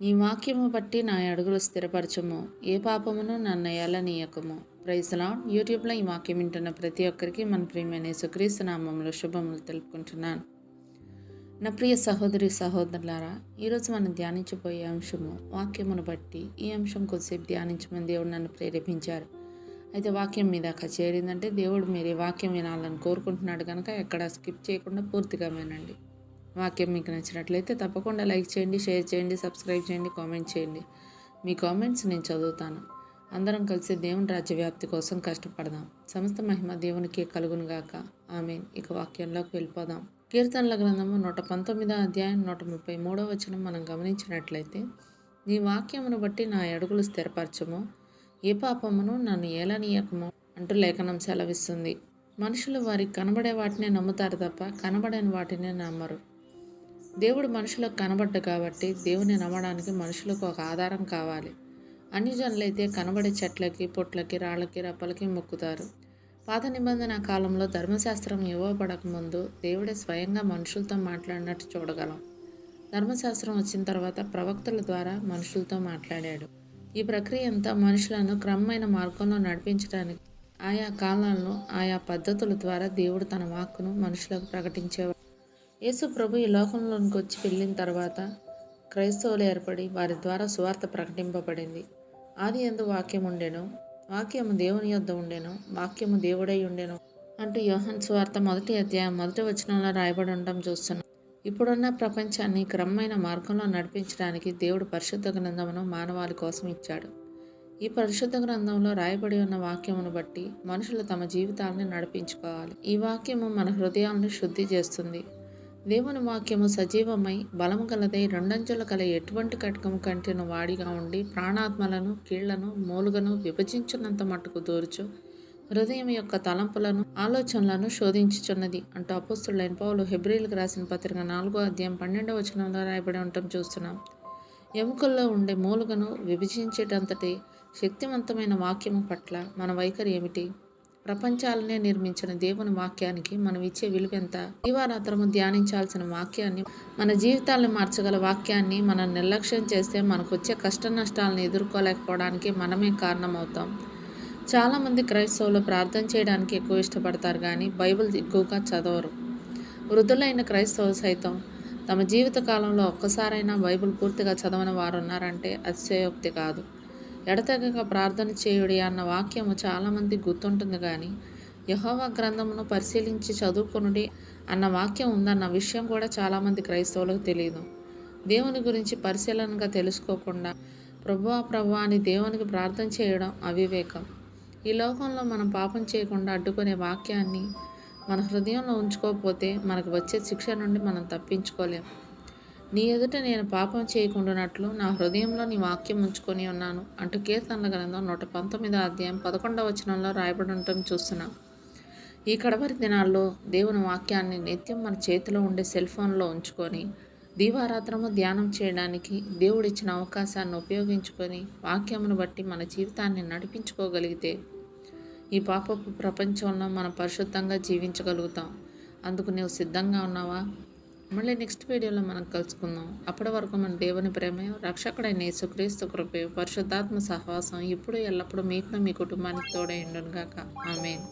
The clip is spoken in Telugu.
నీ వాక్యము బట్టి నా అడుగులు స్థిరపరచము, ఏ పాపమును నన్ను ఏలనీయకము. Praise lord. యూట్యూబ్లో ఈ వాక్యం వింటున్న ప్రతి ఒక్కరికి మన ప్రియమైన యేసుక్రీస్తు నామములో శుభములు తెలుపుకుంటున్నాను. నా ప్రియ సహోదరి సహోదరులారా, ఈరోజు మనం ధ్యానించబోయే అంశము వాక్యమును బట్టి. ఈ అంశం కొద్దిసేపు ధ్యానించమని దేవుడు నన్ను ప్రేరేపించారు. అయితే వాక్యం మీద చేరిందంటే దేవుడు మీరు ఈ వాక్యం వినాలని కోరుకుంటున్నాడు కనుక ఎక్కడ స్కిప్ చేయకుండా పూర్తిగా వినండి. వాక్యం మీకు నచ్చినట్లయితే తప్పకుండా లైక్ చేయండి, షేర్ చేయండి, సబ్స్క్రైబ్ చేయండి, కామెంట్ చేయండి. మీ కామెంట్స్ నేను చదువుతాను. అందరం కలిసి దేవుని రాజ్య వ్యాప్తి కోసం కష్టపడదాం. సమస్త మహిమ దేవునికి కలుగును గాక. ఆమేన్. ఇక వాక్యంలోకి వెళ్ళిపోదాం. కీర్తనల గ్రంథము 119 అధ్యాయం 133 వచనం మనం గమనించినట్లయితే, నీ వాక్యమును బట్టి నా అడుగులు స్థిరపరచము, ఏ పాపమును నన్ను ఏలనీయకము అంటూ లేఖనం సెలవిస్తుంది. మనుషులు వారికి కనబడే వాటిని నమ్ముతారు తప్ప కనబడని వాటిని నమ్మరు. దేవుడు మనుషులకు కనబడ్డు కాబట్టి దేవుని నమ్మడానికి మనుషులకు ఒక ఆధారం కావాలి. అన్ని జనులైతే కనబడే చెట్లకి, పొట్లకి, రాళ్ళకి, రప్పలకి మొక్కుతారు. పాత నిబంధన కాలంలో ధర్మశాస్త్రం ఇవ్వబడక ముందు దేవుడే స్వయంగా మనుషులతో మాట్లాడినట్టు చూడగలం. ధర్మశాస్త్రం వచ్చిన తర్వాత ప్రవక్తల ద్వారా మనుషులతో మాట్లాడాడు. ఈ ప్రక్రియ అంతా మనుషులను క్రమమైన మార్గంలో నడిపించడానికి ఆయా కాలాల్లో ఆయా పద్ధతుల ద్వారా దేవుడు తన వాక్కును మనుషులకు ప్రకటించేవాడు. యేసు ప్రభు ఈ లోకంలోనికి వచ్చి వెళ్ళిన తర్వాత క్రైస్తవులు ఏర్పడి వారి ద్వారా సువార్త ప్రకటింపబడింది. ఆది యందు వాక్యం ఉండెను, వాక్యము దేవుని యొద్ద ఉండెను, వాక్యము దేవుడై ఉండెను అంటూ యోహాను సువార్త 1వ అధ్యాయం 1వ వచనంలో రాయబడి ఉండడం చూస్తున్నాం. ఇప్పుడున్న ప్రపంచాన్ని క్రమమైన మార్గంలో నడిపించడానికి దేవుడు పరిశుద్ధ గ్రంథమును మానవాళి కోసం ఇచ్చాడు. ఈ పరిశుద్ధ గ్రంథంలో రాయబడి ఉన్న వాక్యమును బట్టి మనుషులు తమ జీవితాలను నడిపించుకోవాలి. ఈ వాక్యము మన హృదయాలను శుద్ధి చేస్తుంది. దేవుని వాక్యము సజీవమై బలము గలదై రెండంచుల కల ఎటువంటి కటకము కంటిన వాడిగా ఉండి ప్రాణాత్మలను, కీళ్లను, మూలుగను విభజించినంత మట్టుకు దూర్చు, హృదయం యొక్క తలంపులను, ఆలోచనలను శోధించుచున్నది అంటూ అపోస్తులైన పౌలు హెబ్రీయులకు రాసిన పత్రిక 4వ అధ్యాయం 12వ వచనంలో రాయబడి ఉండటం చూస్తున్నాం. ఎముకల్లో ఉండే మూలుగను విభజించేటంతటి శక్తివంతమైన వాక్యము పట్ల మన వైఖరి ఏమిటి? ప్రపంచాలనే నిర్మించిన దేవుని వాక్యానికి మనం ఇచ్చే విలువ ఎంత? దివారాత్రము ధ్యానించాల్సిన వాక్యాన్ని, మన జీవితాలను మార్చగల వాక్యాన్ని మనం నిర్లక్ష్యం చేస్తే మనకు వచ్చే కష్ట నష్టాలను ఎదుర్కోలేకపోవడానికి మనమే కారణమవుతాం. చాలామంది క్రైస్తవులు ప్రార్థన చేయడానికి ఎక్కువ ఇష్టపడతారు కానీ బైబిల్ ఎక్కువగా చదవరు. వృద్ధులైన క్రైస్తవులు సైతం తమ జీవిత కాలంలో ఒక్కసారైనా బైబిల్ పూర్తిగా చదవని వారు ఉన్నారంటే అతిశయోక్తి కాదు. ఎడతెగక ప్రార్థన చేయుడి అన్న వాక్యము చాలామంది గుర్తుంటుంది కానీ యెహోవా గ్రంథమును పరిశీలించి చదువుకొనుడి అన్న వాక్యం ఉందన్న విషయం కూడా చాలామంది క్రైస్తవులకు తెలియదు. దేవుని గురించి పరిశీలనగా తెలుసుకోకుండా ప్రభువా అని దేవునికి ప్రార్థన చేయడం అవివేకం. ఈ లోకంలో మనం పాపం చేయకుండా అడ్డుకునే వాక్యాన్ని మన హృదయంలో ఉంచుకోకపోతే మనకు వచ్చే శిక్ష నుండి మనం తప్పించుకోలేం. నీ ఎదుట నేను పాపం చేయకుండానట్లు నా హృదయంలో నీ వాక్యం ఉంచుకొని ఉన్నాను అంటూ కీర్తనల గ్రంథం 119వ అధ్యాయం 11వ వచనంలో రాయబడి ఉండటం చూస్తున్నాం. ఈ కడవరి దినాల్లో దేవుని వాక్యాన్ని నిత్యం మన చేతిలో ఉండే సెల్ ఫోన్లో ఉంచుకొని దీవారాత్రము ధ్యానం చేయడానికి దేవుడిచ్చిన అవకాశాన్ని ఉపయోగించుకొని వాక్యమును బట్టి మన జీవితాన్ని నడిపించుకోగలిగితే ఈ పాపపు ప్రపంచంలో మనం పరిశుద్ధంగా జీవించగలుగుతాం. అందుకు నీవు సిద్ధంగా ఉన్నావా? మళ్ళీ నెక్స్ట్ వీడియోలో మనం కలుసుకుందాం. అప్పటి వరకు మన దేవుని ప్రేమ, రక్షకుడైన యేసుక్రీస్తు కృప, పరిశుద్ధాత్మ సహవాసం ఇప్పుడు ఎల్లప్పుడూ మీకు మీ కుటుంబానికి తోడై ఉండును గాక. ఆమేన్.